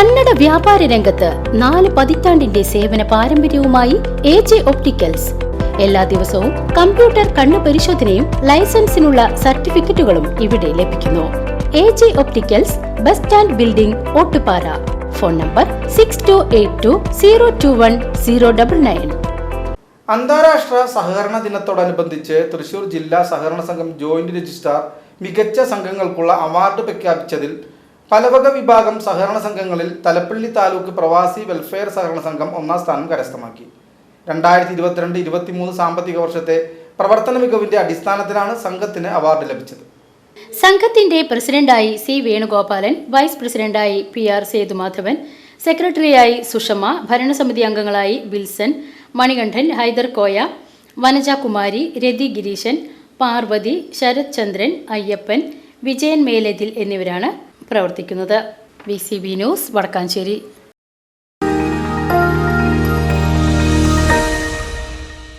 കന്നഡ വ്യാപാര രംഗത്ത് 4 പതിറ്റാണ്ടിന്റെ സേവന പാരമ്പര്യവുമായി എജെ ഒപ്റ്റിക്കൽസ്. എല്ലാ ദിവസവും കമ്പ്യൂട്ടർ കണ്ണു പരിശോധനയും ലൈസൻസിനുള്ള സർട്ടിഫിക്കറ്റുകളും ഇവിടെ ലഭിക്കുന്നു. AJ opticals, bus stand building, Ottupara. Phone number 6282021099. അന്താരാഷ്ട്ര സഹകരണ ദിനത്തോടനുബന്ധിച്ച് തൃശൂർ ജില്ലാ സഹകരണ സംഘം ജോയിന്റ് രജിസ്ട്രാർ മികച്ച സംഘങ്ങൾക്കുള്ള അവാർഡ് പ്രഖ്യാപിച്ചതിൽ പലവക വിഭാഗം സഹകരണ സംഘങ്ങളിൽ തലപ്പള്ളി താലൂക്ക് പ്രവാസി വെൽഫെയർ സഹകരണ സംഘം 1ാം സ്ഥാനം കരസ്ഥമാക്കി. 2022-23 സാമ്പത്തിക വർഷത്തെ പ്രവർത്തന മികവിന്റെ അടിസ്ഥാനത്തിലാണ് സംഘത്തിന് അവാർഡ് ലഭിച്ചത്. സംഘത്തിന്റെ പ്രസിഡന്റായി സി വേണുഗോപാലൻ, വൈസ് പ്രസിഡന്റായി PR സേതുമാധവൻ, സെക്രട്ടറിയായി സുഷമ, ഭരണസമിതി അംഗങ്ങളായി വിൽസൺ, മണികണ്ഠൻ, ഹൈദർ കോയ, വനജ കുമാരി, രതി ഗിരീശൻ, പാർവതി, ശരത് ചന്ദ്രൻ, അയ്യപ്പൻ, വിജയൻ മേലതിൽ എന്നിവരാണ് പ്രവർത്തിക്കുന്നത്. VCB news, Vadakkanchery.